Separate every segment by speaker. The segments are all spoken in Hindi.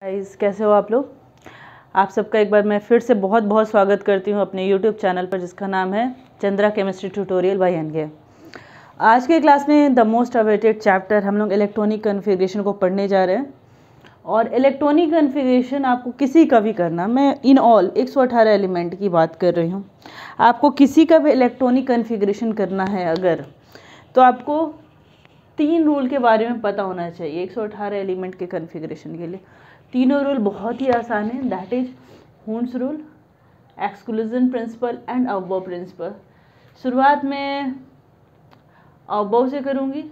Speaker 1: गाइस, कैसे हो आप लोग। आप सबका एक बार मैं फिर से बहुत बहुत स्वागत करती हूँ अपने YouTube चैनल पर, जिसका नाम है Chandra chemistry tutorial by NK. आज के क्लास में द मोस्ट अवेटेड चैप्टर हम लोग इलेक्ट्रॉनिक कन्फिग्रेशन को पढ़ने जा रहे हैं। और इलेक्ट्रॉनिक कन्फिग्रेशन आपको किसी का भी करना, मैं इन ऑल 118 एलिमेंट की बात कर रही हूँ। आपको किसी का भी इलेक्ट्रॉनिक कन्फिग्रेशन करना है अगर, तो आपको 3 रूल के बारे में पता होना चाहिए 118 एलिमेंट के कन्फिग्रेशन के लिए। तीनों रूल बहुत ही आसान है, that is Hund's rule, exclusion principle and aufbau principle. शुरुआत में अबव से करूँगी,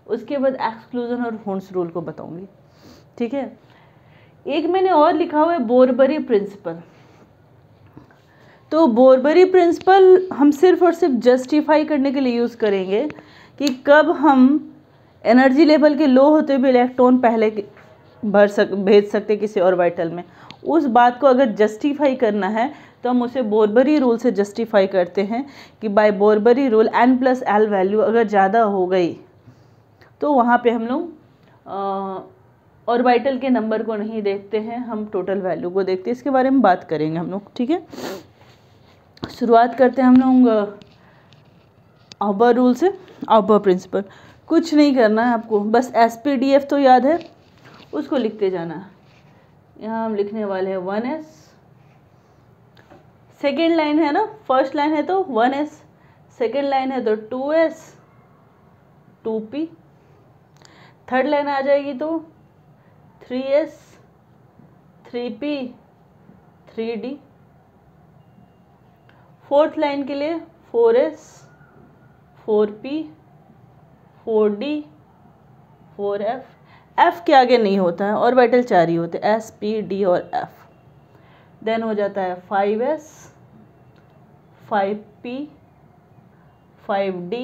Speaker 1: उसके बाद एक्सक्लूजन और हून्स रूल को बताऊँगी, ठीक है। एक मैंने और लिखा हुआ है बोरबरी प्रिंसिपल। तो बोरबरी प्रिंसिपल हम सिर्फ और सिर्फ जस्टिफाई करने के लिए यूज़ करेंगे कि कब हम एनर्जी लेवल के लो होते हुए इलेक्ट्रॉन पहले भेज सकते किसी ऑर्बिटल में। उस बात को अगर जस्टिफाई करना है तो हम उसे बोरबरी रूल से जस्टिफाई करते हैं कि बाय बोरबरी रूल n+l वैल्यू अगर ज़्यादा हो गई तो वहाँ पे हम लोग ऑर्बिटल के नंबर को नहीं देखते हैं, हम टोटल वैल्यू को देखते हैं। इसके बारे में बात करेंगे हम लोग, ठीक है। शुरुआत करते हैं हम लोग अबव रूल से, अबव प्रिंसिपल। कुछ नहीं करना है आपको, बस SPDF तो याद है, उसको लिखते जाना है। यहाँ हम लिखने वाले हैं 1s, सेकेंड लाइन है ना, फर्स्ट लाइन है तो 1s, सेकेंड लाइन है तो 2s 2p, थर्ड लाइन आ जाएगी तो 3s 3p 3d, fourth line के लिए 4s 4p 4d 4f। F के आगे नहीं होता है, ऑर्बिटल 4 ही होते हैं, S P D और F। देन हो जाता है 5s 5p 5d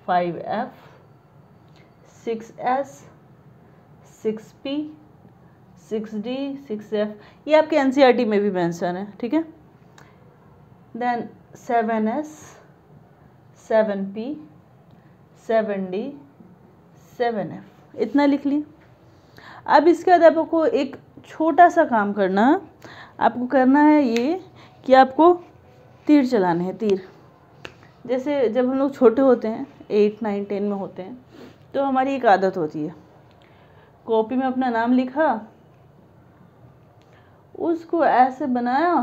Speaker 1: 5f 6s 6p 6d 6f। ये आपके NCERT में भी मेंशन है, ठीक है। Then 7s 7p 7d 7f, इतना लिख ली। अब इसके बाद आपको एक छोटा सा काम करना है। आपको करना है ये कि आपको तीर चलाने हैं, तीर। जैसे जब हम लोग छोटे होते हैं, 8 9 10 में होते हैं, तो हमारी एक आदत होती है, कॉपी में अपना नाम लिखा, उसको ऐसे बनाया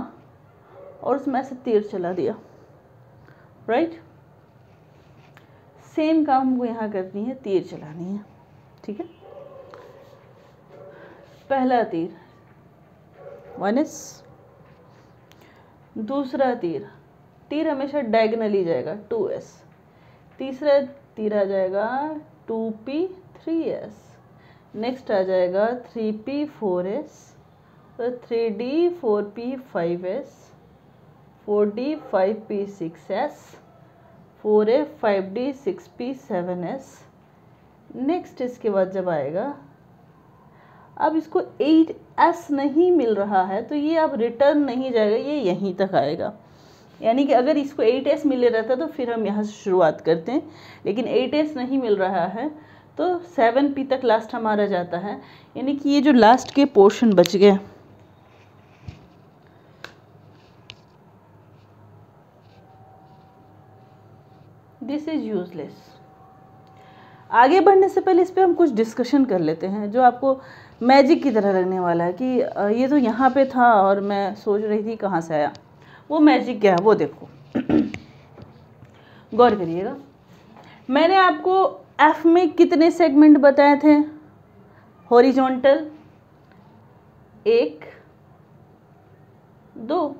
Speaker 1: और उसमें ऐसे तीर चला दिया, राइट। सेम काम हमको यहाँ करनी है, तीर चलानी है, ठीक है। पहला तीर 1s, दूसरा तीर हमेशा डायगोनली जाएगा 2s, तीसरा तीर आ जाएगा 2p 3s, नेक्स्ट आ जाएगा 3p 4s, और 3d 4p 5s, 4d 5p 6s, 4f 5d 6p 7s। Next इसके बाद जब आएगा, अब इसको 8s नहीं मिल रहा है तो ये अब रिटर्न नहीं जाएगा, ये यहीं तक आएगा। यानी कि अगर इसको 8s मिल रहता तो फिर हम यहाँ से शुरुआत करते हैं, लेकिन 8s नहीं मिल रहा है तो 7p तक लास्ट हमारा जाता है। यानी कि ये जो लास्ट के पोर्शन बच गए, दिस इज यूजलेस। आगे बढ़ने से पहले इस पे हम कुछ डिस्कशन कर लेते हैं, जो आपको मैजिक की तरह लगने वाला है कि ये तो यहाँ पे था और मैं सोच रही थी कहाँ से आया। वो मैजिक क्या है वो देखो, गौर करिएगा। मैंने आपको F में कितने सेगमेंट बताए थे? हॉरिजॉन्टल 1 2,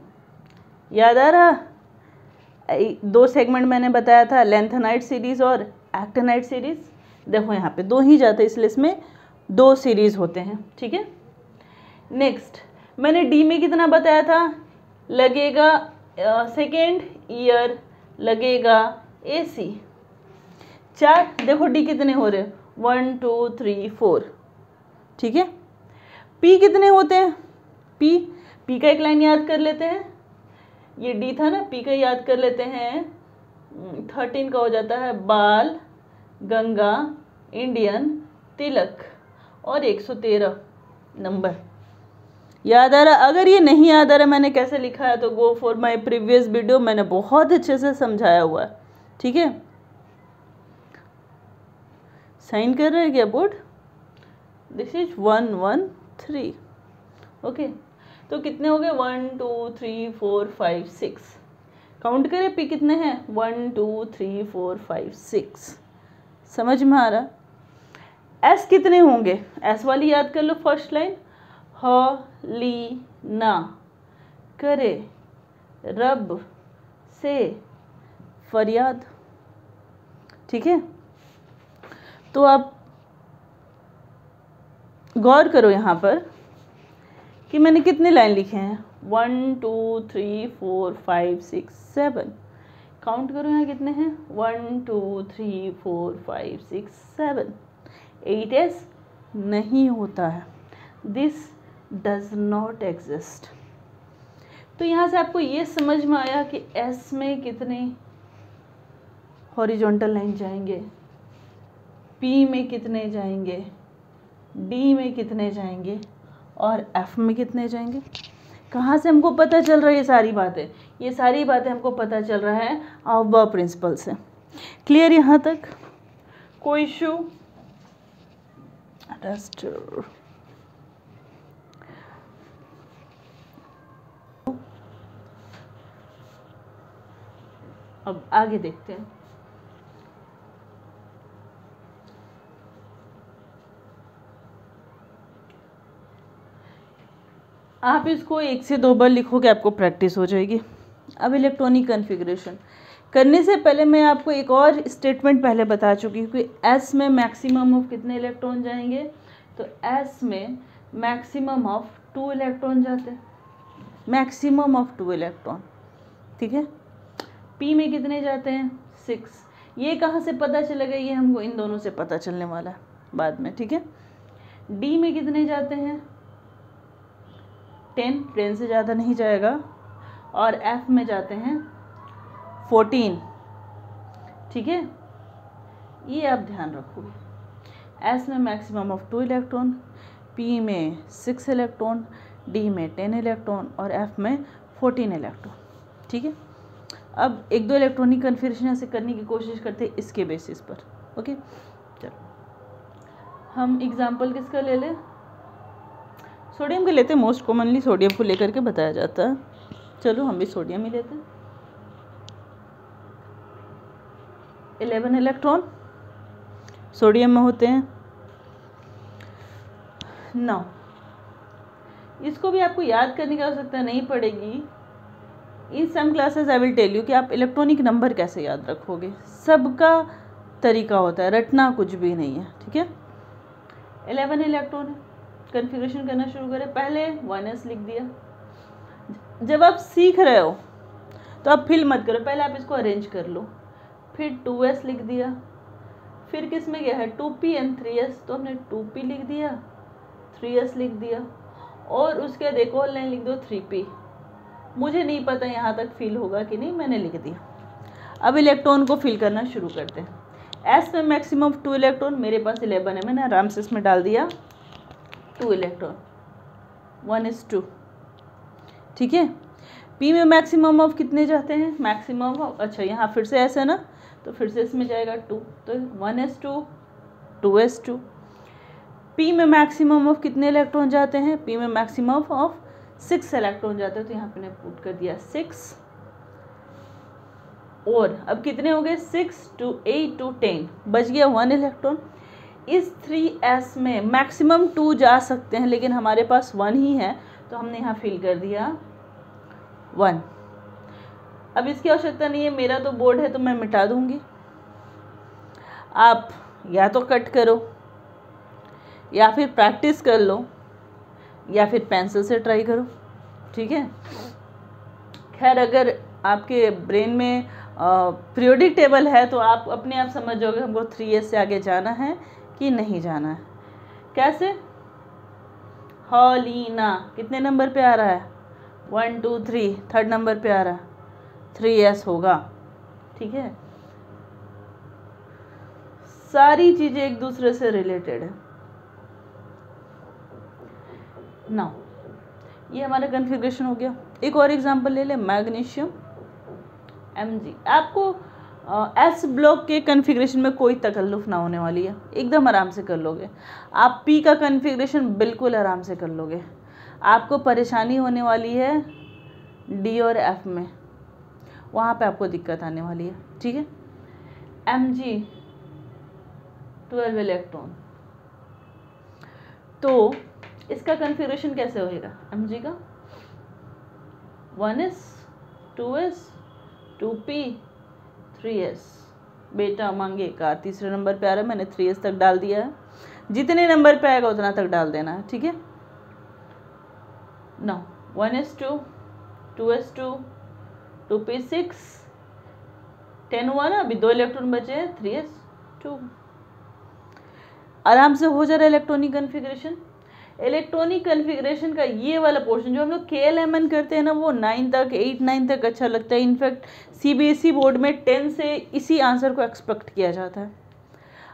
Speaker 1: याद आ रहा? 2 सेगमेंट मैंने बताया था, लेंथेनाइट सीरीज और एक्टिनाइट सीरीज। देखो यहाँ पे 2 ही जाते, इसलिए इसमें 2 सीरीज होते हैं, ठीक है। नेक्स्ट मैंने डी में कितना बताया था? लगेगा सेकेंड ईयर, लगेगा AC 4। देखो डी कितने हो रहे, 1 2 3 4, ठीक है। P कितने होते हैं? P का एक लाइन याद कर लेते हैं, ये D था ना, P का याद कर लेते हैं। 13 का हो जाता है बाल, गंगा, इंडियन, तिलक और 113। नंबर। याद आ रहा? अगर ये नहीं याद आ रहा मैंने कैसे लिखा है तो go for my previous video, मैंने बहुत अच्छे से समझाया हुआ है। ठीक है, साइन कर रहे हैं क्या बोर्ड? This is 113। ओके, तो कितने हो गए? 1 2 3 4 5 6। काउंट करें पी कितने हैं? 1 2 3 4 5 6। समझ में आ रहा? एस कितने होंगे? एस वाली याद कर लो फर्स्ट लाइन, ह ली ना करे रब से फरियाद। ठीक है, तो आप गौर करो यहाँ पर कि मैंने कितने लाइन लिखे हैं? 1 2 3 4 5 6 7। काउंट करो यहाँ कितने हैं? 1 2 3 4 5 6 7। 8s नहीं होता है, दिस डज नॉट एग्जिस्ट। तो यहाँ से आपको ये समझ में आया कि s में कितने हॉरिजॉन्टल लाइन जाएंगे, p में कितने जाएंगे, d में कितने जाएंगे और f में कितने जाएंगे। कहाँ से हमको पता चल रहा है ये सारी बातें? ये सारी बातें हमको पता चल रहा है अवबा प्रिंसिपल से। क्लियर यहाँ तक? कोई इशू? डस्टर अब आगे देखते हैं। आप इसको 1 से 2 बार लिखोगे, आपको प्रैक्टिस हो जाएगी। अब इलेक्ट्रॉनिक कॉन्फ़िगरेशन करने से पहले मैं आपको एक और स्टेटमेंट पहले बता चुकी हूँ कि एस में मैक्सिमम ऑफ कितने इलेक्ट्रॉन जाएंगे? तो एस में मैक्सिमम ऑफ 2 इलेक्ट्रॉन जाते हैं, मैक्सिमम ऑफ 2 इलेक्ट्रॉन। ठीक है, पी में कितने जाते हैं? 6। ये कहाँ से पता चलेगा? ये हमको इन दोनों से पता चलने वाला है बाद में। ठीक है, डी में कितने जाते हैं? 10, 10 से ज़्यादा नहीं जाएगा। और एफ में जाते हैं 14। ठीक है, ये आप ध्यान रखोगे। एस में मैक्सिमम ऑफ 2 इलेक्ट्रॉन, पी में 6 इलेक्ट्रॉन, डी में 10 इलेक्ट्रॉन और एफ में 14 इलेक्ट्रॉन। ठीक है, अब 1-2 इलेक्ट्रॉनिक कन्फिगरेशन से करने की कोशिश करते हैं इसके बेसिस पर। ओके, चलो हम एग्जाम्पल किसका ले लें? सोडियम का लेते हैं, मोस्ट कॉमनली सोडियम को लेकर के बताया जाता है। चलो हम भी सोडियम ही लेते हैं। 11 इलेक्ट्रॉन सोडियम में होते हैं। 9, इसको भी आपको याद करने की आवश्यकता नहीं पड़ेगी। In some classes I will tell you कि आप इलेक्ट्रॉनिक नंबर कैसे याद रखोगे। सबका तरीका होता है, रटना कुछ भी नहीं है। ठीक है, 11 इलेक्ट्रॉन है, कन्फिगरेशन करना शुरू करें। पहले 1s लिख दिया। जब आप सीख रहे हो तो आप फील मत करो, पहले आप इसको अरेंज कर लो। फिर 2s लिख दिया। फिर किस में गया है? 2p एंड 3s, तो हमने 2p लिख दिया, 3s लिख दिया और उसके बाद एक और लाइन लिख दो 3p। मुझे नहीं पता यहाँ तक फील होगा कि नहीं, मैंने लिख दिया। अब इलेक्ट्रॉन को फिल करना शुरू करते हैं। एस में मैक्सिमम 2 इलेक्ट्रॉन, मेरे पास 11 है, मैंने आराम से इसमें डाल दिया 2 इलेक्ट्रॉन, 1:2। ठीक है, पी में मैक्सिमम ऑफ कितने जाते हैं? मैक्सिमम ऑफ, अच्छा यहाँ फिर से ऐसा ना, तो फिर से इसमें जाएगा 2, तो 1:2, 2:2। पी में मैक्सिमम ऑफ कितने इलेक्ट्रॉन जाते हैं? पी में मैक्सिमम ऑफ 6 इलेक्ट्रॉन जाते हैं, तो यहाँ पे पुट कर दिया 6। और अब कितने हो गए? 6 2 8 2 10, बच गया 1 इलेक्ट्रॉन। इस 3s में मैक्सिमम 2 जा सकते हैं, लेकिन हमारे पास 1 ही है, तो हमने यहाँ फिल कर दिया 1। अब इसकी आवश्यकता नहीं है, मेरा तो बोर्ड है तो मैं मिटा दूंगी। आप या तो कट करो या फिर प्रैक्टिस कर लो या फिर पेंसिल से ट्राई करो। ठीक है, खैर अगर आपके ब्रेन में पीरियोडिक टेबल है तो आप अपने आप समझ जाओगे हमको 3s से आगे जाना है कि नहीं जाना है। कैसे? हॉलीना कितने नंबर पे आ रहा है? 1 2 3, 3rd नंबर पे आ रहा है, 3s होगा। ठीक है, सारी चीज़ें एक दूसरे से रिलेटेड है। नाउ ये हमारा कन्फिग्रेशन हो गया। एक और एग्जांपल ले ले, मैग्नीशियम Mg। आपको एस ब्लॉक के कन्फिग्रेशन में कोई तकल्लुफ़ ना होने वाली है, एकदम आराम से कर लोगे। आप पी का कन्फिग्रेशन बिल्कुल आराम से कर लोगे। आपको परेशानी होने वाली है डी और एफ में, वहाँ पे आपको दिक्कत आने वाली है, ठीक है। Mg 12 इलेक्ट्रॉन, तो इसका कन्फिग्रेशन कैसे होएगा? Mg का 1s 2s 2p 3s। बेटा मांगे कार, तीसरे नंबर पे आ रहा है, मैंने 3s तक डाल दिया है। जितने नंबर पे आएगा उतना तक डाल देना है, ठीक है। नो 1s2 2s2 2p6 10 हुआ ना, अभी 2 इलेक्ट्रॉन बचे हैं, 3s2। आराम से हो जा रहा है इलेक्ट्रॉनिक कन्फिग्रेशन। इलेक्ट्रॉनिक कन्फिग्रेशन का ये वाला पोर्शन जो हम लोग KLMN करते हैं ना, वो 9 तक 8 9 तक अच्छा लगता है। इनफैक्ट CBSE बोर्ड में 10 से इसी आंसर को एक्सपेक्ट किया जाता है।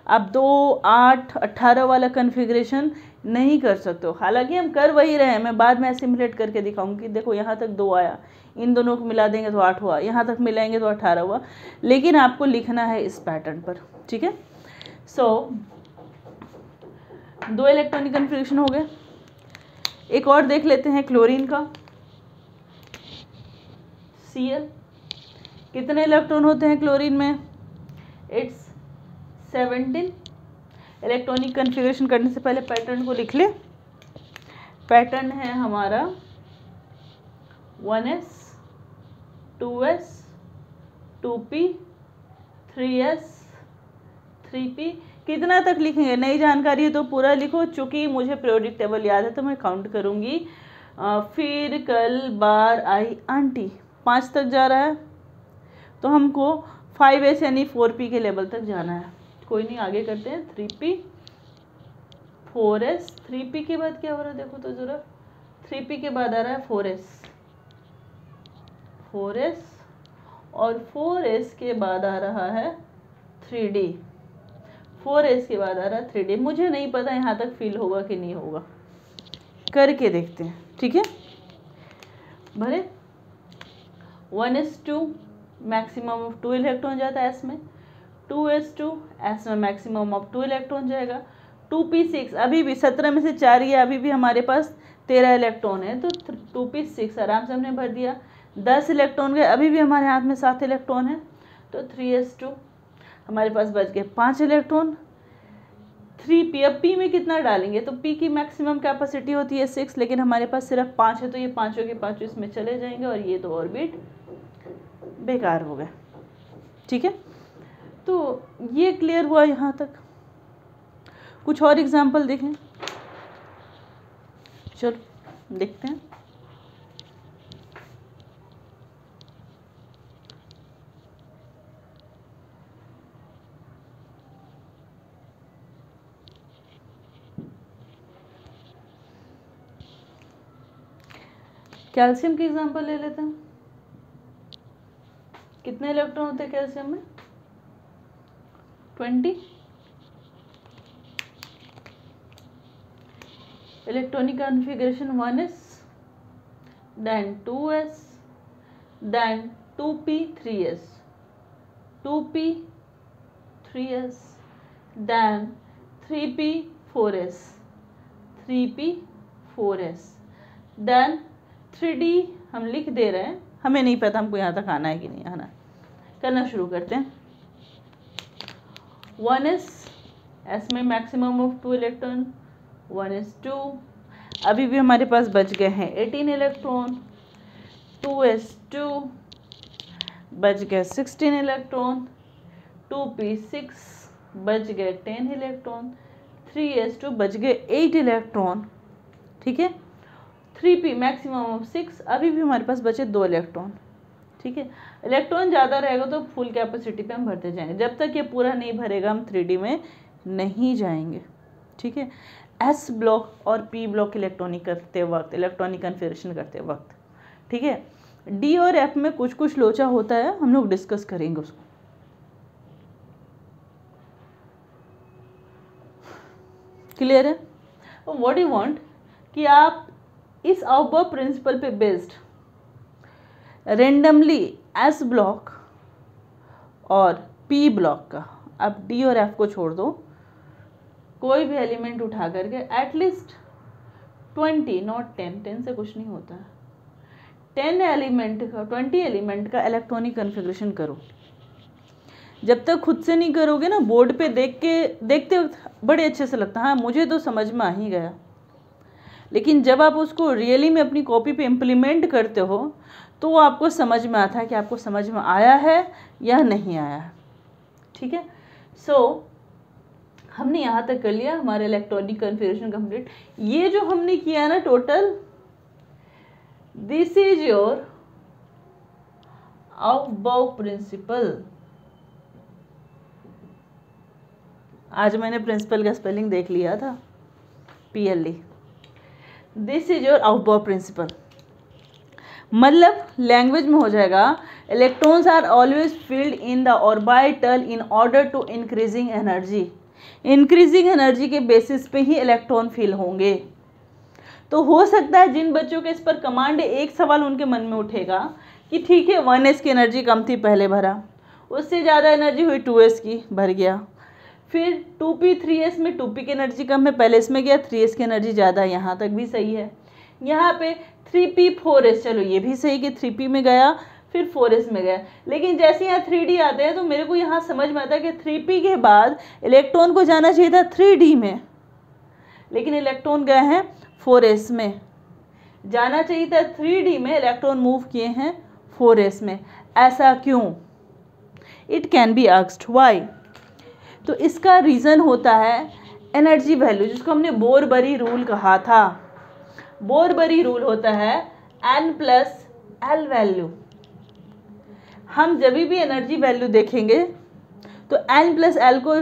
Speaker 1: आप 2 8 18 वाला कन्फिग्रेशन नहीं कर सकते हो, हालांकि हम कर वही रहे हैं। मैं बाद में सिमुलेट करके दिखाऊंगी। देखो यहाँ तक 2 आया, इन दोनों को मिला देंगे तो 8 हुआ, यहाँ तक मिलाएंगे तो 18 हुआ, लेकिन आपको लिखना है इस पैटर्न पर, ठीक है। सो 2 इलेक्ट्रॉनिक कन्फिग्रेशन हो गए। एक और देख लेते हैं क्लोरीन का, Cl। कितने इलेक्ट्रॉन होते हैं क्लोरीन में? इट्स 17। इलेक्ट्रॉनिक कन्फिग्रेशन करने से पहले पैटर्न को लिख ले। पैटर्न है हमारा 1s 2s 2p 3s 3p। कितना तक लिखेंगे? नई जानकारी है तो पूरा लिखो, चूँकि मुझे पीरियोडिक टेबल याद है तो मैं काउंट करूँगी। फिर कल बार आई आंटी 5 तक जा रहा है, तो हमको 5s यानी 4p के लेवल तक जाना है। कोई नहीं, आगे करते हैं। 3p 4s, 3p के बाद क्या हो रहा है देखो तो ज़रा। 3p के बाद आ रहा है 4s 4s, और 4s के बाद आ रहा है 3d। 4s के बाद आ रहा है 3d। मुझे नहीं पता यहाँ तक फील होगा कि नहीं होगा, करके देखते हैं, ठीक है। भरे 1s2 मैक्सिमम ऑफ 2 इलेक्ट्रॉन जाता है एस में, 2s2 एस में मैक्सिमम ऑफ 2 इलेक्ट्रॉन जाएगा। 2p6 अभी भी 17 में से 4 गया, अभी भी हमारे पास 13 इलेक्ट्रॉन है, तो 2p6 आराम से हमने भर दिया। 10 इलेक्ट्रॉन गए, अभी भी हमारे हाथ में 7 इलेक्ट्रॉन है, तो 3s2 हमारे पास बच गए 5 इलेक्ट्रॉन। 3p, अब p में कितना डालेंगे? तो p की मैक्सिमम कैपेसिटी होती है 6, लेकिन हमारे पास सिर्फ 5 है, तो ये पाँचों के पाँचों इसमें चले जाएंगे और ये 2 ऑर्बिट बेकार हो गए, ठीक है। तो ये क्लियर हुआ यहाँ तक। कुछ और एग्जाम्पल देखें, चलो देखते हैं। कैल्शियम की एग्जांपल ले लेते हैं। कितने इलेक्ट्रॉन होते हैं कैल्शियम में? 20। Electronic configuration 1s, then 2s, then 2p 3s, 2p 3s, then 3p 4s, 3p 4s, then 3d हम लिख दे रहे हैं, हमें नहीं पता हमको यहाँ तक आना है कि नहीं आना। करना शुरू करते हैं। 1s, s में मैक्सिमम ऑफ 2 इलेक्ट्रॉन, 1s2 अभी भी हमारे पास बच गए हैं 18 इलेक्ट्रॉन, 2s2 बच गए 16 इलेक्ट्रॉन, 2p6 बच गए 10 इलेक्ट्रॉन, 3s2 बच गए 8 इलेक्ट्रॉन, ठीक है। 3p मैक्सिमम ऑफ 6, अभी भी हमारे पास बचे 2 इलेक्ट्रॉन, ठीक है। इलेक्ट्रॉन ज़्यादा रहेगा तो फुल कैपेसिटी पे हम भरते जाएंगे, जब तक ये पूरा नहीं भरेगा हम 3d में नहीं जाएंगे, ठीक है। एस ब्लॉक और पी ब्लॉक इलेक्ट्रॉनिक करते वक्त, इलेक्ट्रॉनिक कन्फिग्रेशन करते वक्त, ठीक है। डी और एफ में कुछ कुछ लोचा होता है, हम लोग डिस्कस करेंगे उसको। क्लियर है? व्हाट यू वांट कि आप इस अबव प्रिंसिपल पे बेस्ड रेंडमली एस ब्लॉक और पी ब्लॉक का, अब डी और एफ को छोड़ दो, कोई भी एलिमेंट उठा करके एटलीस्ट 20 नॉट 10 से कुछ नहीं होता है, 20 एलिमेंट का इलेक्ट्रॉनिक कन्फिग्रेशन करो। जब तक खुद से नहीं करोगे ना, बोर्ड पे देखते वक्त बड़े अच्छे से लगता है, हाँ मुझे तो समझ में आ ही गया, लेकिन जब आप उसको रियली में अपनी कॉपी पे इम्प्लीमेंट करते हो तो वो आपको समझ में आता है कि आपको समझ में आया है या नहीं आया है। ठीक है, सो हमने यहाँ तक कर लिया, हमारा इलेक्ट्रॉनिक कन्फिग्रेशन कंप्लीट। ये जो हमने किया ना total, this is your Aufbau principle. आज मैंने प्रिंसिपल का स्पेलिंग देख लिया था, PLE। This is your Aufbau principle, मतलब लैंग्वेज में हो जाएगा, electrons are always filled in the orbital in order to increasing energy. Increasing energy के बेसिस पे ही इलेक्ट्रॉन फील होंगे। तो हो सकता है जिन बच्चों के इस पर कमांड है, एक सवाल उनके मन में उठेगा कि ठीक है 1s की एनर्जी कम थी, पहले भरा, उससे ज़्यादा एनर्जी हुई 2s की, भर गया, फिर 2p 3s में 2p की एनर्जी कम है, पहले इसमें गया, 3s की एनर्जी ज़्यादा, यहाँ तक भी सही है। यहाँ पे 3p 4s, चलो ये भी सही कि 3p में गया फिर 4s में गया, लेकिन जैसे यहाँ 3d आते हैं तो मेरे को यहाँ समझ में आता है कि 3p के बाद इलेक्ट्रॉन को जाना चाहिए था 3d में, लेकिन इलेक्ट्रॉन गए हैं 4s में। जाना चाहिए था 3d में, इलेक्ट्रॉन मूव किए हैं 4s में। ऐसा क्यों? It can be asked why. तो इसका रीज़न होता है एनर्जी वैल्यू, जिसको हमने बोरबरी रूल कहा था। बोरबरी रूल होता है N+L वैल्यू। हम जब भी एनर्जी वैल्यू देखेंगे तो N+L को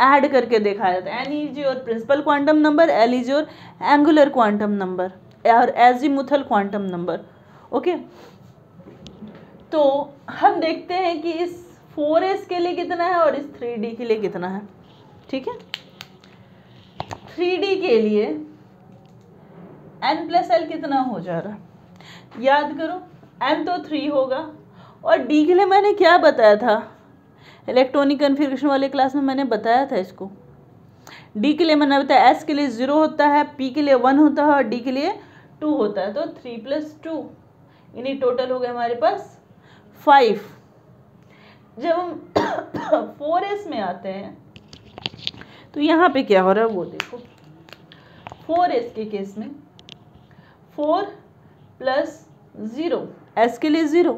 Speaker 1: ऐड करके देखा जाता है। N is your principal quantum number, L is your angular quantum number और एजीमुथल क्वांटम नंबर। ओके, तो हम देखते हैं कि इस 4s के लिए कितना है और इस 3d के लिए कितना है। ठीक है, 3d के लिए N+L कितना हो जा रहा है, याद करो, N तो 3 होगा, और D के लिए मैंने क्या बताया था, इलेक्ट्रॉनिक कन्फिग्रेशन वाले क्लास में मैंने बताया था इसको। D के लिए मैंने बताया S के लिए 0 होता है, P के लिए 1 होता है और D के लिए 2 होता है, तो 3 + 2 यानी टोटल हो गया हमारे पास 5। जब हम 4s में आते हैं तो यहाँ पे क्या हो रहा है वो देखो। 4s के केस में 4 + 0, S के लिए 0,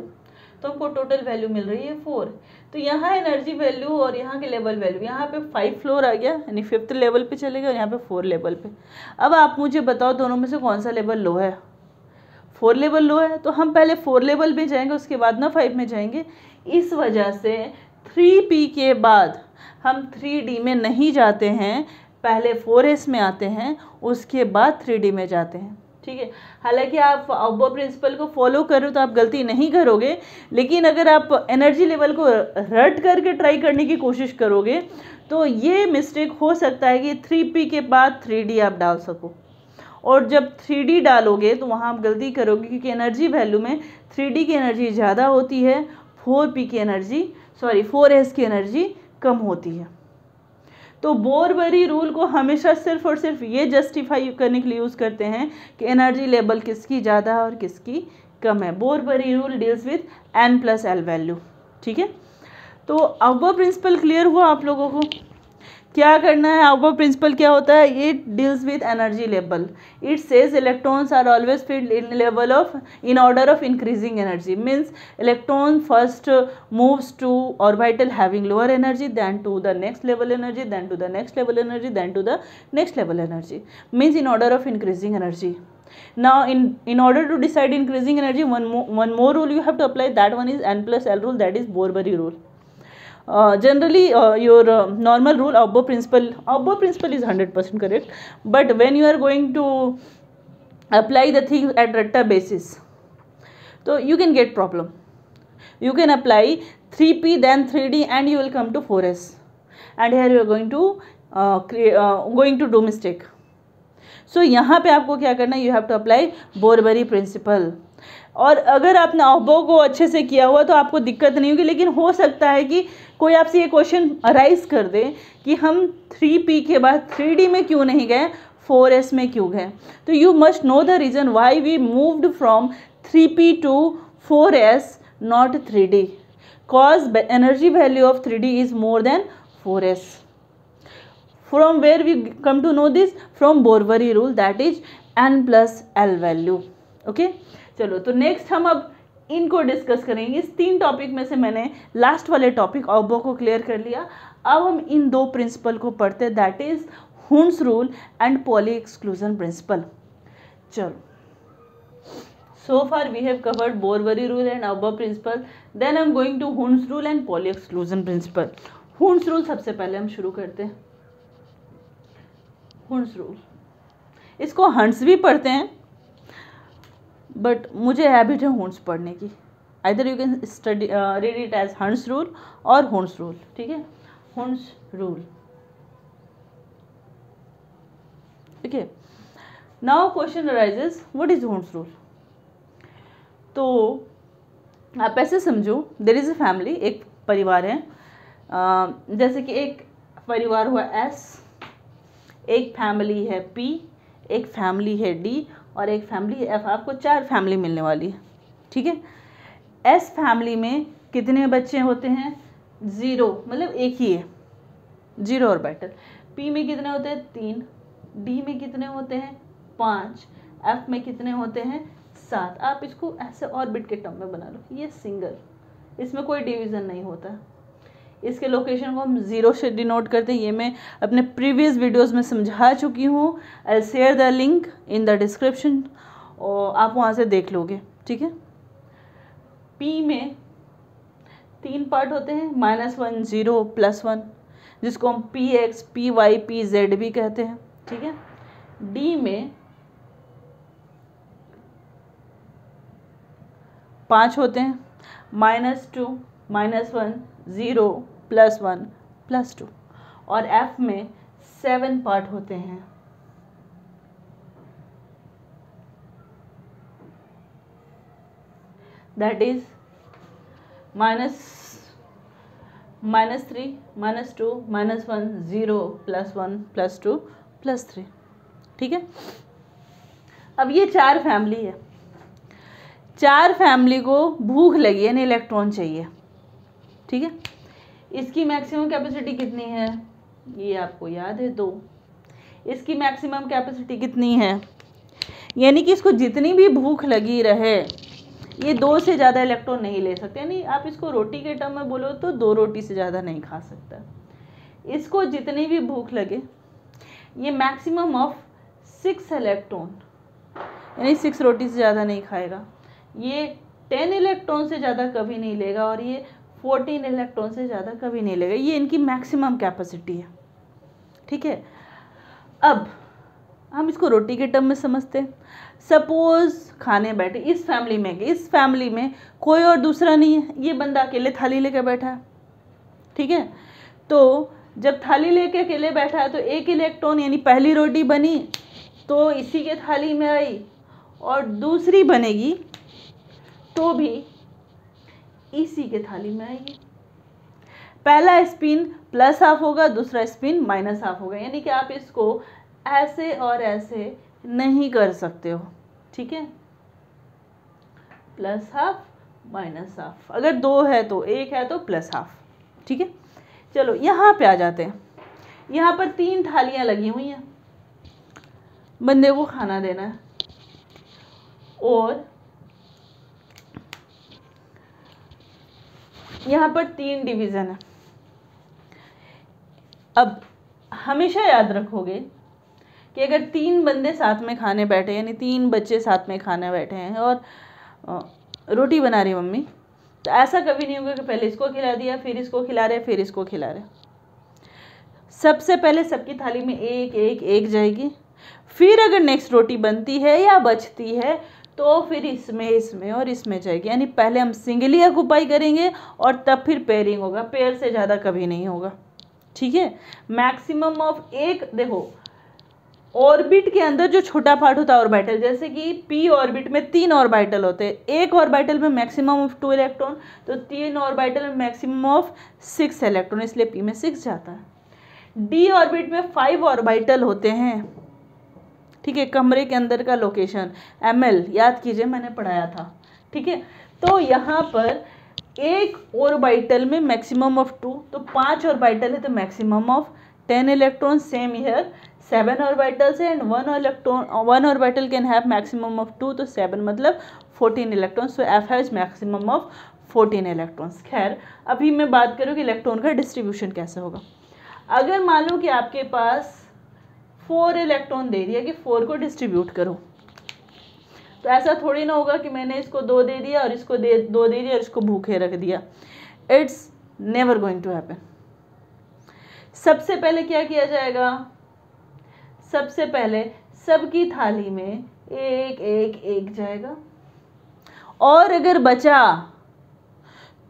Speaker 1: तो हमको टोटल वैल्यू मिल रही है 4। तो यहाँ एनर्जी वैल्यू और यहाँ के लेवल वैल्यू, यहाँ पे 5 फ्लोर आ गया, यानी 5th लेवल पे चले गए, और यहाँ पे 4 लेवल पे। अब आप मुझे बताओ दोनों में से कौन सा लेवल लो है? 4 लेवल लो है, तो हम पहले 4 लेवल में जाएंगे, उसके बाद ना 5 में जाएंगे। इस वजह से 3p के बाद हम 3d में नहीं जाते हैं, पहले 4s में आते हैं, उसके बाद 3d में जाते हैं। ठीक है, हालांकि आप अबव प्रिंसिपल को फॉलो कर रहे हो तो आप गलती नहीं करोगे, लेकिन अगर आप एनर्जी लेवल को रट करके ट्राई करने की कोशिश करोगे तो ये मिस्टेक हो सकता है कि 3p के बाद 3d आप डाल सको, और जब 3d डालोगे तो वहाँ आप गलती करोगे, क्योंकि एनर्जी वैल्यू में 3d की एनर्जी ज़्यादा होती है, 4s की एनर्जी कम होती है। तो बोरबरी रूल को हमेशा सिर्फ और सिर्फ ये जस्टिफाई करने के लिए यूज़ करते हैं कि एनर्जी लेवल किसकी ज़्यादा है और किसकी कम है। Bohr Bury rule deals with N+L value. ठीक है, तो अबव प्रिंसिपल क्लियर हुआ आप लोगों को? क्या करना है, अबव प्रिंसिपल क्या होता है? It deals with energy level. It says electrons are always filled in order of increasing energy, means electron first moves to orbital having lower energy, then to the next level energy, then to the next level energy, then to the next level energy, means in order of increasing energy. Now in order to decide increasing energy, one more rule you have to apply. That one is N+L rule, that is Borbori rule. Generally your normal rule above principle is 100% correct, but when you are going to apply the things at rata basis, so you can get problem. You can apply 3p then 3d and you will come to 4s, and here you are going to do mistake. So यहाँ पे आपको क्या करना है, you have to apply Bohr Bury principle. और अगर आपने अबो को अच्छे से किया हुआ तो आपको दिक्कत नहीं होगी, लेकिन हो सकता है कि कोई आपसे ये क्वेश्चन अराइज कर दे कि हम 3P के बाद 3D में क्यों नहीं गए, 4S में क्यों गए। तो you must know the reason why we moved from 3P to 4S not 3D, cause energy value of 3D is more than 4S. From where we come to know this? From बोरबरी rule, that is n plus l value. Okay? चलो, तो नेक्स्ट हम अब इनको डिस्कस करेंगे। इस 3 टॉपिक में से मैंने लास्ट वाले टॉपिक अबो को क्लियर कर लिया। अब हम इन 2 प्रिंसिपल को पढ़ते हैं, that is Hund's rule and poly exclusion principal. चलो, so far we have covered Borbori rule and Abbo principle, then I am going to Hund's rule and Pauli exclusion principle. Hund's rule सबसे पहले हम शुरू करते हैं। Hund's rule, इसको हंट्स भी पढ़ते हैं, बट मुझे हैबिट है हुन्स पढ़ने की। Either you can study read it as Hunt's rule और हुन्स रूल, ठीक है। Hund's rule, okay. Now question arises, what is Hund's rule. तो आप ऐसे समझो, देयर इज़ अ फैमिली, एक परिवार है, जैसे कि एक परिवार हुआ S, एक फैमिली है P, एक फैमिली है D और एक फैमिली है F। आपको 4 फैमिली मिलने वाली है, ठीक है। S फैमिली में कितने बच्चे होते हैं, 0, मतलब एक ही है, 0 और बैटल। P में कितने होते हैं, 3, D में कितने होते हैं, 5, F में कितने होते हैं, 7। आप इसको ऐसे ऑर्बिट के टर्म में बना लो, ये सिंगल, इसमें कोई डिवीज़न नहीं होता। इसके लोकेशन को हम 0 से डिनोट करते हैं। ये मैं अपने प्रीवियस वीडियोस में समझा चुकी हूँ। I share the link in the description और आप वहाँ से देख लोगे, ठीक है। P में 3 पार्ट होते हैं, -1, 0, +1, जिसको हम PX, PY, PZ भी कहते हैं, ठीक है। D में 5 होते हैं, -2, -1, 0, +1, +2। और F में 7 पार्ट होते हैं, दैट इज -3, -2, -1, 0, +1, +2, +3, ठीक है। अब ये 4 फैमिली है, 4 फैमिली को भूख लगी है, यानी इलेक्ट्रॉन चाहिए, ठीक है। इसकी मैक्सिमम कैपेसिटी कितनी है, ये आपको याद है, 2। इसकी मैक्सिमम कैपेसिटी कितनी है, यानी कि इसको जितनी भी भूख लगी रहे, ये 2 से ज़्यादा इलेक्ट्रॉन नहीं ले सकते। यानी आप इसको रोटी के टर्म में बोलो तो 2 रोटी से ज़्यादा नहीं खा सकता। इसको जितनी भी भूख लगे, ये मैक्सिमम ऑफ 6 इलेक्ट्रॉन, यानी 6 रोटी से ज़्यादा नहीं खाएगा। ये 10 इलेक्ट्रॉन से ज़्यादा कभी नहीं लेगा और ये 14 इलेक्ट्रॉन से ज़्यादा कभी नहीं लेगा। ये इनकी मैक्सिमम कैपेसिटी है, ठीक है। अब हम इसको रोटी के टर्म में समझते हैं। सपोज खाने बैठे इस फैमिली में कोई और दूसरा नहीं है, ये बंदा अकेले थाली लेकर बैठा है, ठीक है। तो जब थाली लेके अकेले बैठा है तो एक इलेक्ट्रॉन यानी पहली रोटी बनी तो इसी के थाली में आई, और दूसरी बनेगी तो भी इसी के थाली में आएगी। पहला स्पिन +½ होगा, दूसरा स्पिन -½ होगा, यानी कि आप इसको ऐसे और ऐसे नहीं कर सकते हो, ठीक है। +½ -½ अगर 2 है तो 1 है तो +½ ठीक है। चलो यहाँ पे आ जाते हैं। यहाँ पर 3 थालियाँ लगी हुई हैं, बंदे को खाना देना है और यहाँ पर 3 डिवीज़न है। अब हमेशा याद रखोगे कि अगर 3 बंदे साथ में खाने बैठे, यानी 3 बच्चे साथ में खाने बैठे हैं और रोटी बना रही मम्मी, तो ऐसा कभी नहीं होगा कि पहले इसको खिला दिया, फिर इसको खिला रहे, फिर इसको खिला रहे। सबसे पहले सबकी थाली में एक जाएगी, फिर अगर नेक्स्ट रोटी बनती है या बचती है तो फिर इसमें और इसमें जाएगी। यानी पहले हम सिंगली ऑक्यूपाई करेंगे और तब फिर पेयरिंग होगा, पेयर से ज़्यादा कभी नहीं होगा, ठीक है। मैक्सिमम ऑफ 1, देखो ऑर्बिट के अंदर जो छोटा पार्ट होता है ऑर्बिटल, जैसे कि पी ऑर्बिट में 3 ऑर्बिटल होते हैं, एक ऑर्बिटल में मैक्सिमम ऑफ 2 इलेक्ट्रॉन, तो 3 ऑर्बिटल में मैक्सिमम ऑफ 6 इलेक्ट्रॉन, इसलिए पी में 6 जाता है। डी ऑर्बिट में 5 ऑर्बिटल होते हैं, ठीक है, कमरे के अंदर का लोकेशन ml याद कीजिए, मैंने पढ़ाया था, ठीक है। तो यहाँ पर एक ऑर्बिटल में मैक्सिमम ऑफ 2, तो 5 ऑर्बिटल है तो maximum of 10 electron. Same here 7 orbitals है and 1 orbital can have maximum of 2, तो 7 मतलब 14 electron, so F has maximum of 14 electrons. खैर अभी मैं बात करूँ कि इलेक्ट्रॉन का डिस्ट्रीब्यूशन कैसे होगा। अगर मान लो कि आपके पास 4 इलेक्ट्रॉन दे दिया कि 4 को डिस्ट्रीब्यूट करो, तो ऐसा थोड़ी ना होगा कि मैंने इसको 2 दे दिया और इसको 2 दे दिया और इसको भूखे रख दिया। It's never going to happen. सबसे पहले क्या किया जाएगा, सबसे पहले सबकी थाली में एक एक एक जाएगा, और अगर बचा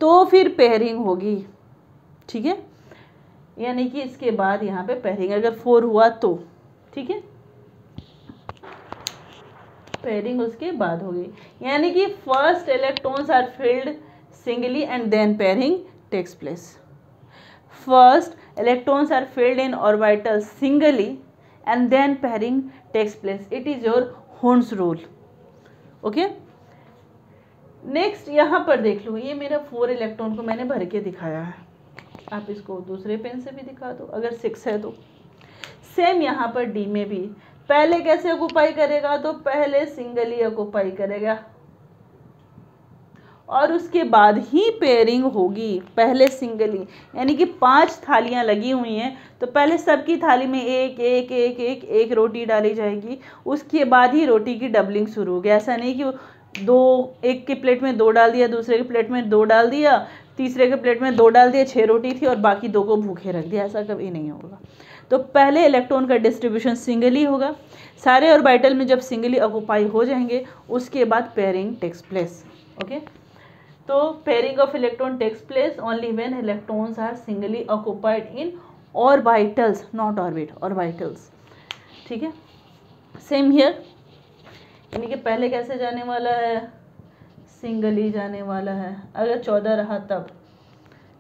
Speaker 1: तो फिर पेयरिंग होगी, ठीक है, यानी कि इसके बाद यहाँ पे पेयरिंग, अगर 4 हुआ तो, ठीक है, पेयरिंग उसके बाद होगी, यानी कि first electrons are filled singly and then pairing takes place. First electrons are filled in orbital singly and then pairing takes place. It is your Horn's rule. Okay, next यहाँ पर देख लो, ये मेरा 4 इलेक्ट्रॉन को मैंने भर के दिखाया है, आप इसको दूसरे पेन से भी दिखा दो अगर 6 है तो। सेम यहाँ पर डी में भी पहले कैसे ऑक्यूपाई करेगा, तो पहले सिंगली ऑक्यूपाई करेगा और उसके बाद ही पेयरिंग होगी, पहले सिंगली, यानी कि 5 थालियां लगी हुई हैं तो पहले सबकी थाली में एक एक एक एक एक रोटी डाली जाएगी, उसके बाद ही रोटी की डबलिंग शुरू होगी। ऐसा नहीं कि एक के प्लेट में 2 डाल दिया, दूसरे के प्लेट में 2 डाल दिया, तीसरे के प्लेट में 2 डाल दिया, 6 रोटी थी और बाकी 2 को भूखे रख दिया, ऐसा कभी नहीं होगा। तो पहले इलेक्ट्रॉन का डिस्ट्रीब्यूशन सिंगली होगा, सारे ऑर्बिटल में जब सिंगली ऑक्यूपाई हो जाएंगे उसके बाद पेयरिंग टेक्स प्लेस। ओके, तो pairing of electron takes place only when electrons are singly occupied in orbitals, not orbit, orbitals, ठीक है। सेम हियर, यानी कि पहले कैसे जाने वाला है, सिंगली जाने वाला है, अगर 14 रहा तब,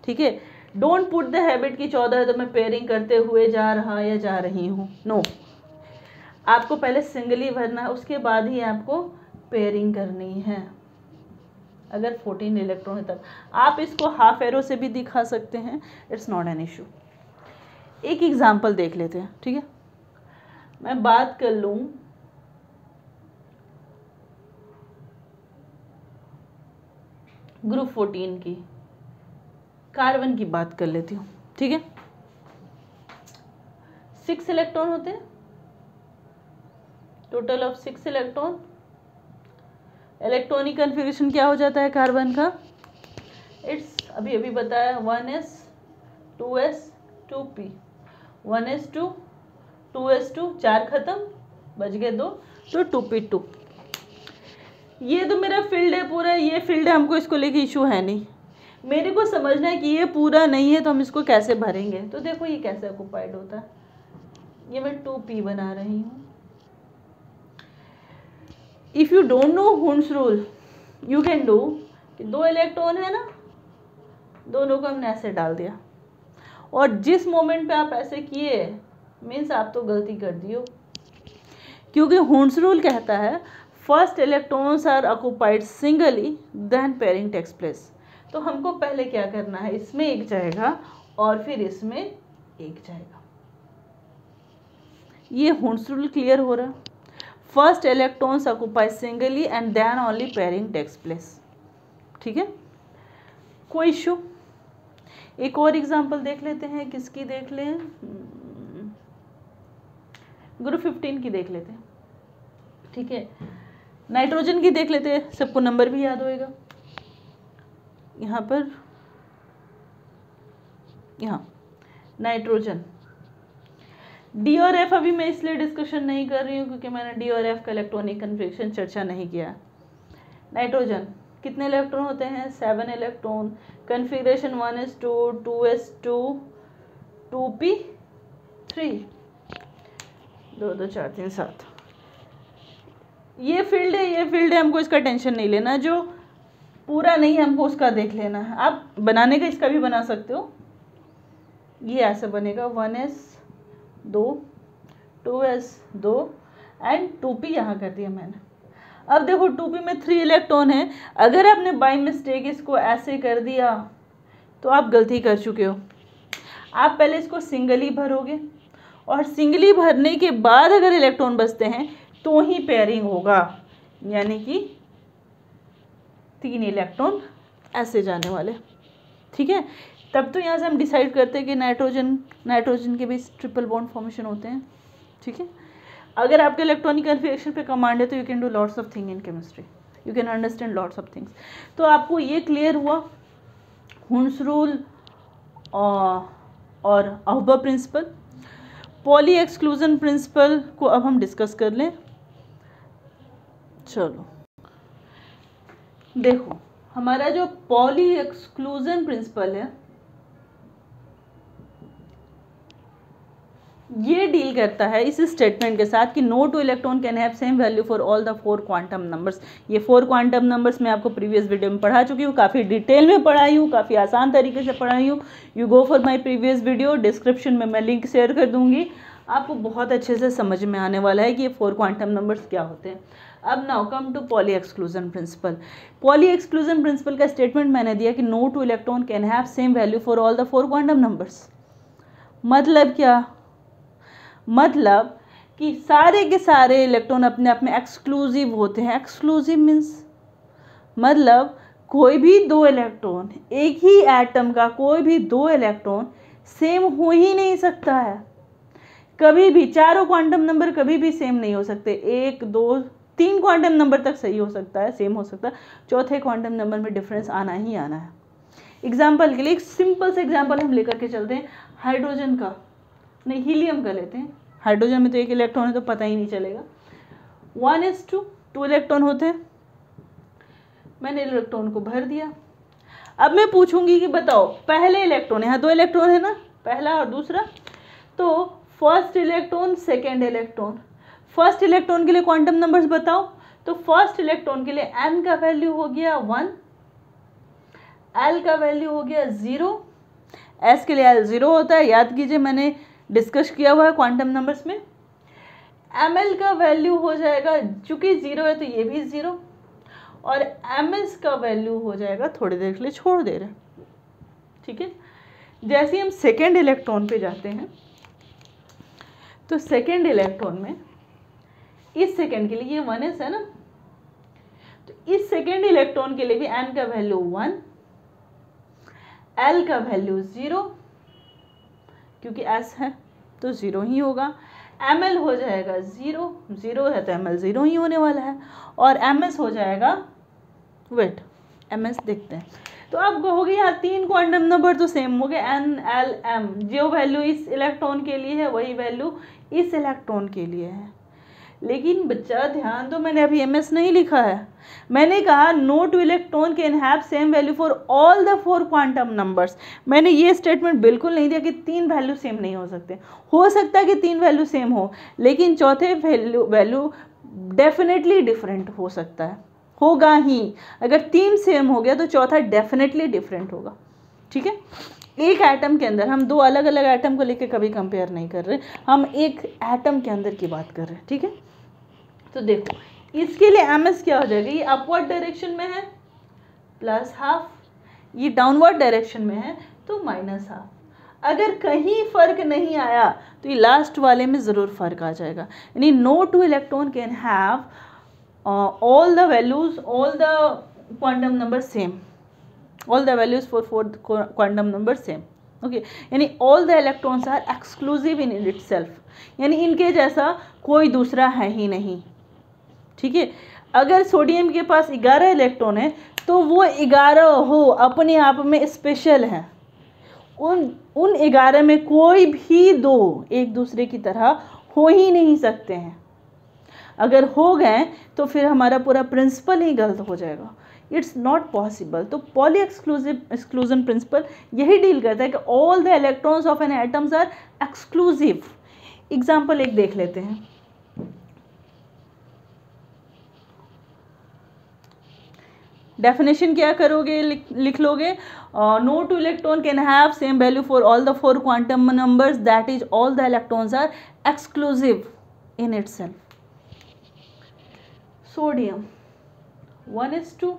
Speaker 1: ठीक है। डोंट पुट द हैबिट कि 14 है तो मैं पेयरिंग करते हुए जा रहा या जा रही हूँ, नो, आपको पहले सिंगली भरना है, उसके बाद ही आपको पेयरिंग करनी है। अगर 14 इलेक्ट्रॉन है तब आप इसको हाफ एरो से भी दिखा सकते हैं, इट्स नॉट एन इशू। एक एग्जांपल देख लेते हैं, ठीक है। मैं बात कर लूं ग्रुप 14 की, कार्बन की बात कर लेती हूँ, ठीक है। 6 इलेक्ट्रॉन होते हैं, total of 6 electron. Electronic configuration क्या हो जाता है कार्बन का, इट्स अभी अभी बताया 1s 2s 2p, 1s2 2s2, 4 खत्म, बच गए 2, तो 2p2। ये तो मेरा फील्ड है पूरा, ये फील्ड है, हमको इसको लेके इशू है नहीं। मेरे को समझना है कि ये पूरा नहीं है तो हम इसको कैसे भरेंगे। तो देखो ये कैसे ऑक्यूपाइड होता है, ये मैं 2p बना रही हूँ। If you don't know Hund's rule you can do कि 2 इलेक्ट्रॉन है ना, दोनों को हमने ऐसे डाल दिया, और जिस मोमेंट पे आप ऐसे किए मीन्स आप तो गलती कर दियो, क्योंकि हुन्स रूल कहता है first electrons are occupied singly then pairing takes place. तो हमको पहले क्या करना है, इसमें एक जाएगा और फिर इसमें एक जाएगा। ये हुन्स रूल क्लियर हो रहा है, first electrons occupy singly and then only pairing takes place, ठीक है, कोई इशू। एक और एग्जांपल देख लेते हैं, किसकी देख लें, ग्रुप 15 की देख लेते हैं, ठीक है। नाइट्रोजन की देख लेते हैं, सबको नंबर भी याद होएगा। यहाँ पर, यहाँ नाइट्रोजन, डी और एफ अभी मैं इसलिए डिस्कशन नहीं कर रही हूँ क्योंकि मैंने डी और एफ का इलेक्ट्रॉनिक कन्फिगरेशन चर्चा नहीं किया। नाइट्रोजन कितने इलेक्ट्रॉन होते हैं, 7 electron, configuration 1s2 2s2 2p3। 2 2 4 3 7। ये फील्ड है, हमको इसका टेंशन नहीं लेना, जो पूरा नहीं है हमको उसका देख लेना है। आप बनाने का इसका भी बना सकते हो, ये ऐसे बनेगा 1s 2 2s 2 एंड 2p यहाँ कर दिया मैंने। अब देखो 2p में 3 इलेक्ट्रॉन है, अगर आपने बाई मिस्टेक इसको ऐसे कर दिया तो आप गलती कर चुके हो। आप पहले इसको सिंगली भरोगे और सिंगली भरने के बाद अगर इलेक्ट्रॉन बचते हैं तो ही पेयरिंग होगा, यानी कि 3 इलेक्ट्रॉन ऐसे जाने वाले, ठीक है। तब तो यहाँ से हम डिसाइड करते हैं कि नाइट्रोजन के बीच ट्रिपल बॉन्ड फॉर्मेशन होते हैं, ठीक है। अगर आपके इलेक्ट्रॉनिक कन्फिगरेशन पे कमांड है तो you can do lots of thing in chemistry, you can understand lots of things. तो आपको ये क्लियर हुआ हुन्स रूल और अहबा प्रिंसिपल। पॉली एक्सक्लूजन प्रिंसिपल को अब हम डिस्कस कर लें। चलो देखो, हमारा जो पॉली एक्सक्लूजन प्रिंसिपल है ये डील करता है इस स्टेटमेंट के साथ कि no two electron can have same value for all the 4 quantum numbers. ये 4 क्वांटम नंबर्स मैं आपको प्रीवियस वीडियो में पढ़ा चुकी हूँ, काफ़ी डिटेल में पढ़ाई हूँ, काफ़ी आसान तरीके से पढ़ाई हूँ। You go for my previous video, description में मैं लिंक शेयर कर दूंगी, आपको बहुत अच्छे से समझ में आने वाला है कि ये 4 क्वांटम नंबर्स क्या होते हैं। अब now come to Pauli exclusion principle. Pauli exclusion principle का स्टेटमेंट मैंने दिया कि no two electron can have same value for all the 4 quantum numbers. मतलब क्या? मतलब कि सारे के सारे इलेक्ट्रॉन अपने आप में एक्सक्लूसिव होते हैं। एक्सक्लूसिव मीन्स मतलब कोई भी 2 इलेक्ट्रॉन, एक ही एटम का कोई भी 2 इलेक्ट्रॉन सेम हो ही नहीं सकता है कभी भी। चारों क्वांटम नंबर कभी भी सेम नहीं हो सकते। 1 2 3 क्वांटम नंबर तक सही हो सकता है, सेम हो सकता है, चौथे क्वांटम नंबर में डिफरेंस आना ही आना है। एग्जाम्पल के लिए एक सिंपल से एग्जाम्पल हम लेकर के चलते हैं, हाइड्रोजन का नहीं, हीलियम का लेते हैं। हाइड्रोजन में तो 1 इलेक्ट्रॉन है तो पता ही नहीं चलेगा। 1s2 2 इलेक्ट्रॉन होते हैं, मैंने इलेक्ट्रॉन को भर दिया। अब मैं पूछूंगी कि बताओ पहले इलेक्ट्रॉन, यहाँ 2 इलेक्ट्रॉन है ना, पहला और दूसरा, तो first electron second electron, first electron के लिए क्वांटम नंबर्स बताओ। तो फर्स्ट इलेक्ट्रॉन के लिए n का वैल्यू हो गया 1, l का वैल्यू हो गया 0, s के लिए l 0 होता है, याद कीजिए मैंने डिस्कस किया हुआ है क्वांटम नंबर्स में। ml का वैल्यू हो जाएगा, चूंकि 0 है तो ये भी 0, और ms का वैल्यू हो जाएगा, थोड़ी देर के लिए छोड़ दे रहे, ठीक है। जैसे हम सेकेंड इलेक्ट्रॉन पे जाते हैं तो सेकेंड इलेक्ट्रॉन में इस सेकेंड के लिए ये 1s है ना, तो इस सेकेंड इलेक्ट्रॉन के लिए भी n का वैल्यू 1, l का वैल्यू 0, क्योंकि s है तो 0 ही होगा। ml हो जाएगा 0, 0 है तो ml 0 ही होने वाला है, और ms हो जाएगा, वेट ms देखते हैं। तो आप कहोगे यहाँ 3 क्वांटम नंबर तो सेम हो गए, n l m, जो वैल्यू इस इलेक्ट्रॉन के लिए है वही वैल्यू इस इलेक्ट्रॉन के लिए है। लेकिन बच्चा ध्यान दो, मैंने अभी ms नहीं लिखा है, मैंने कहा no two electron can have same value for all the 4 quantum numbers. मैंने ये स्टेटमेंट बिल्कुल नहीं दिया कि 3 वैल्यू सेम नहीं हो सकते। हो सकता है कि 3 वैल्यू सेम हो, लेकिन चौथे वैल्यू डेफिनेटली डिफरेंट हो सकता है, होगा ही। अगर 3 सेम हो गया तो चौथा डेफिनेटली डिफरेंट होगा, ठीक है। एक एटम के अंदर, हम 2 अलग अलग एटम को लेकर कभी कंपेयर नहीं कर रहे, हम एक एटम के अंदर की बात कर रहे हैं, ठीक है। तो देखो इसके लिए ms क्या हो जाएगा, ये अपवर्ड डायरेक्शन में है +½ ये डाउनवर्ड डायरेक्शन में है तो -½ अगर कहीं फर्क नहीं आया तो ये लास्ट वाले में ज़रूर फर्क आ जाएगा। यानी no two electron can have all the values, all the quantum number same, all the values for 4 quantum number same, okay. यानी all the electrons are exclusive in itself, यानी इनके जैसा कोई दूसरा है ही नहीं, ठीक है। अगर सोडियम के पास 11 इलेक्ट्रॉन है तो वो 11 हो अपने आप में स्पेशल है, उन 11 में कोई भी 2 एक दूसरे की तरह हो ही नहीं सकते हैं। अगर हो गए तो फिर हमारा पूरा प्रिंसिपल ही गलत हो जाएगा, इट्स नॉट पॉसिबल। तो पॉली एक्सक्लूजन प्रिंसिपल यही डील करता है कि all the electrons of an atoms are exclusive. Example एक देख लेते हैं, डेफिनेशन क्या करोगे, लिख लोगे, no two electron can have same value for all the 4 quantum numbers, that is all the electrons are exclusive in itself. Sodium 1s2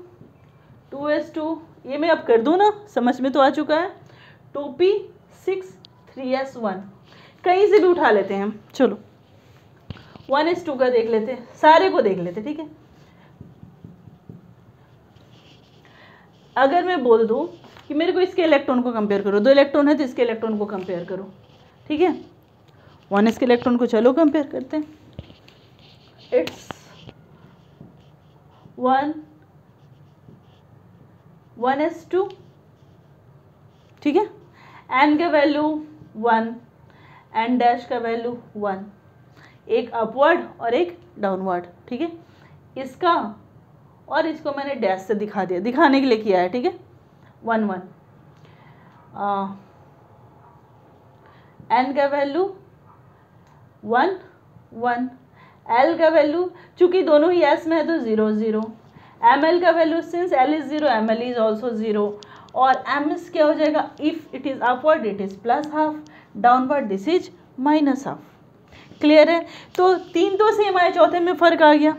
Speaker 1: 2s2, ये मैं अब कर दूँ ना, समझ में तो आ चुका है। 2p6 3s1, कहीं से भी उठा लेते हैं हम। चलो 1s2 का देख लेते हैं, सारे को देख लेते, ठीक है। अगर मैं बोल दूं कि मेरे को इसके इलेक्ट्रॉन को कंपेयर करो, 2 इलेक्ट्रॉन है तो इसके इलेक्ट्रॉन को कंपेयर करो, ठीक है। 1s के इलेक्ट्रॉन को चलो कंपेयर करते हैं। इट्स 1s2, ठीक है। n का वैल्यू 1, n डैश का वैल्यू 1, एक अपवर्ड और एक डाउनवर्ड, ठीक है। इसका और इसको मैंने डैश से दिखा दिया, दिखाने के लिए किया है, ठीक है। 1 1, n का वैल्यू 1 1, l का वैल्यू चूंकि दोनों ही s में है तो 0 0, ml का value since l is 0 ml is also 0, और ms क्या हो जाएगा, if it is upward it is +½ downward this is -½ clear है। तो 3 तो सेम आए, चौथे में फ़र्क आ गया,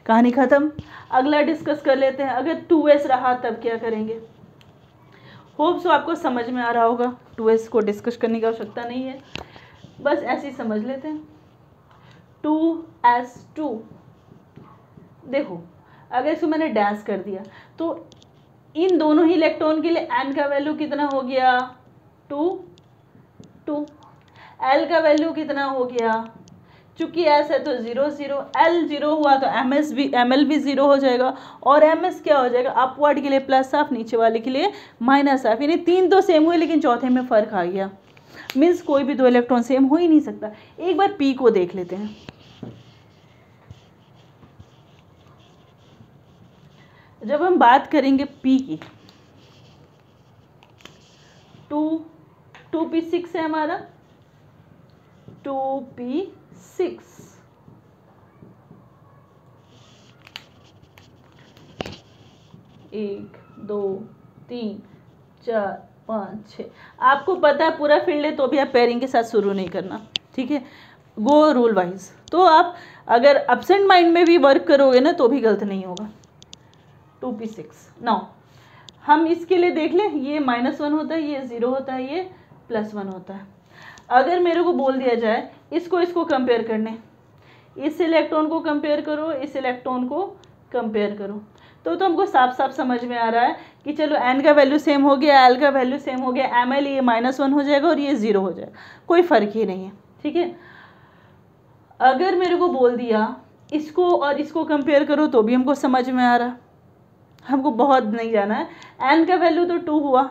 Speaker 1: कहानी ख़त्म। अगला डिस्कस कर लेते हैं, अगर 2s रहा तब क्या करेंगे। होप सो आपको समझ में आ रहा होगा, 2s को डिस्कस करने की आवश्यकता नहीं है, बस ऐसे ही समझ लेते हैं। 2s2, देखो अगर इसको मैंने डैश कर दिया तो इन दोनों ही इलेक्ट्रॉन के लिए n का वैल्यू कितना हो गया, 2 2, l का वैल्यू कितना हो गया, चूंकि s है तो 0 0, l 0 हुआ तो ml भी 0 हो जाएगा, और ms क्या हो जाएगा, अपवर्ड के लिए +½ नीचे वाले के लिए -½ यानी 3 तो सेम हुए लेकिन चौथे में फ़र्क आ गया। मीन्स कोई भी 2 इलेक्ट्रॉन सेम हो ही नहीं सकता। एक बार p को देख लेते हैं। जब हम बात करेंगे p की, 2p6 है हमारा, 2p6, एक 2 3 4 5 6, आपको पता है पूरा फील्ड है तो भी आप पेयरिंग के साथ शुरू नहीं करना, ठीक है। गो रूल वाइज, तो आप अगर एब्सेंट माइंड में भी वर्क करोगे ना तो भी गलत नहीं होगा। 2p6 नाउ हम इसके लिए देख लें, ये -1 होता है, ये 0 होता है, ये +1 होता है। अगर मेरे को बोल दिया जाए इसको कंपेयर करने, इस इलेक्ट्रॉन को कंपेयर करो, इस इलेक्ट्रॉन को कंपेयर करो, तो हमको साफ साफ समझ में आ रहा है कि चलो n का वैल्यू सेम हो गया, l का वैल्यू सेम हो गया, ml ये -1 हो जाएगा और ये 0 हो जाएगा, कोई फ़र्क ही नहीं है, ठीक है। अगर मेरे को बोल दिया इसको और इसको कंपेयर करो तो भी हमको समझ में आ रहा, हमको बहुत नहीं जाना है। n का वैल्यू तो 2 हुआ,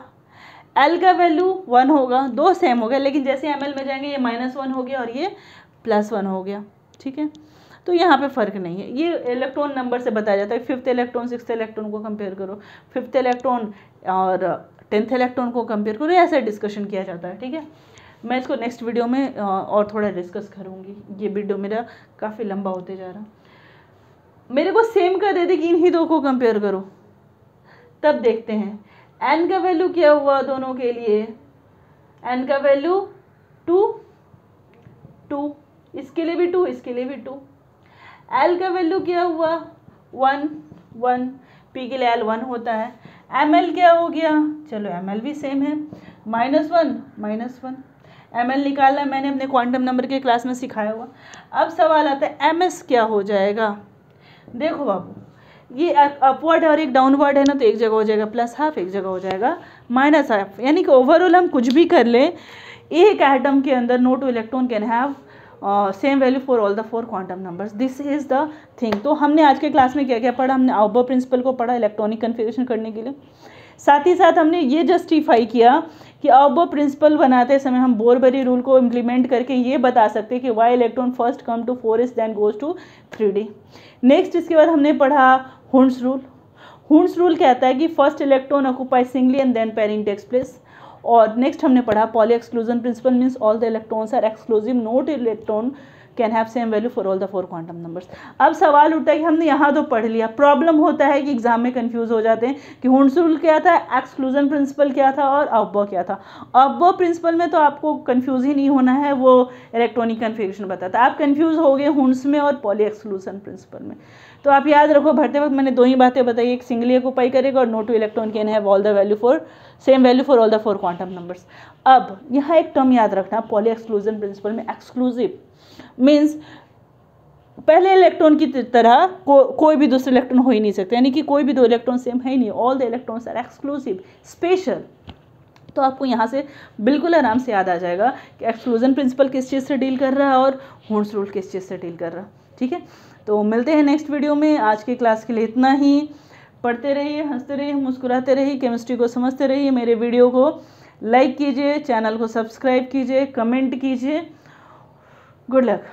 Speaker 1: l का वैल्यू 1 होगा, 2 सेम हो गया, लेकिन जैसे ml में जाएंगे ये -1 हो गया और ये +1 हो गया, ठीक है। तो यहाँ पे फ़र्क नहीं है, ये इलेक्ट्रॉन नंबर से बताया जाता है। 5th इलेक्ट्रॉन 6th इलेक्ट्रॉन को कंपेयर करो, 5th इलेक्ट्रॉन और 10th इलेक्ट्रॉन को कंपेयर करो, ऐसा डिस्कशन किया जाता है, ठीक है। मैं इसको नेक्स्ट वीडियो में और थोड़ा डिस्कस करूँगी, ये वीडियो मेरा काफ़ी लंबा होते जा रहा। मेरे को सेम कर दे कि इन्हीं दो को कंपेयर करो, तब देखते हैं n का वैल्यू क्या हुआ दोनों के लिए, n का वैल्यू 2 2, इसके लिए भी 2, इसके लिए भी 2। l का वैल्यू क्या हुआ 1 1, p के लिए l 1 होता है। ml क्या हो गया, चलो ml भी सेम है, -1 -1, ml निकालना है, मैंने अपने क्वांटम नंबर के क्लास में सिखाया हुआ। अब सवाल आता है ms क्या हो जाएगा। देखो बाबू, ये अपवर्ड और एक डाउनवर्ड है ना, तो एक जगह हो जाएगा +½ एक जगह हो जाएगा -½ यानी कि ओवरऑल हम कुछ भी कर ले, एक एटम के अंदर no two electron can have same value for all the 4 quantum numbers, this is the thing. तो हमने आज के क्लास में क्या क्या पढ़ा, हमने आउबर प्रिंसिपल को पढ़ा इलेक्ट्रॉनिक कन्फिगरेशन करने के लिए, साथ ही साथ हमने ये जस्टिफाई किया कि आउबर प्रिंसिपल बनाते समय हम बोरबरी रूल को इम्प्लीमेंट करके ये बता सकते हैं कि why electron first come to 4s then goes to 3d। Next इसके बाद हमने पढ़ा हुंड्स रूल। हुंड्स रूल कहता है कि first electron occupy singly and then pairing takes place. और नेक्स्ट हमने पढ़ा Pauli exclusion principle, means all the electrons are exclusive, note electron can have same value for all the 4 quantum numbers. अब सवाल उठता है कि हमने यहाँ तो पढ़ लिया, प्रॉब्लम होता है कि एग्जाम में कंफ्यूज हो जाते हैं कि हुंड्स रूल क्या था, एक्सक्लूजन प्रिंसिपल क्या था और अफबॉ क्या था। अफबॉ प्रिंसिपल में तो आपको कंफ्यूज ही नहीं होना है, वो इलेक्ट्रॉनिक कन्फिग्रेशन बताता है। आप कंफ्यूज हो गए हुंड्स में और पॉली एक्सक्लूजन प्रिंसिपल में। तो आप याद रखो, भरते वक्त मैंने 2 ही बातें बताई, एक सिंगली ऑक्यूपाई करेगा और no two electron can have all the value for same value for all the 4 quantum numbers. अब यहाँ एक टर्म याद रखना, पॉली एक्सक्लूजन प्रिंसिपल में एक्सक्लूसिव मीन्स पहले इलेक्ट्रॉन की तरह कोई भी दूसरे इलेक्ट्रॉन हो ही नहीं सकते, यानी कि कोई भी 2 इलेक्ट्रॉन सेम है ही नहीं, all the electrons are exclusive special. तो आपको यहाँ से बिल्कुल आराम से याद आ जाएगा कि एक्सक्लूजन प्रिंसिपल किस चीज़ से डील कर रहा है और हुंड्स रूल किस चीज़ से डील कर रहा है। ठीक है, तो मिलते हैं नेक्स्ट वीडियो में। आज की क्लास के लिए इतना ही। पढ़ते रहिए, हंसते रहिए, मुस्कुराते रहिए, केमिस्ट्री को समझते रहिए। मेरे वीडियो को लाइक कीजिए, चैनल को सब्सक्राइब कीजिए, कमेंट कीजिए। Good luck.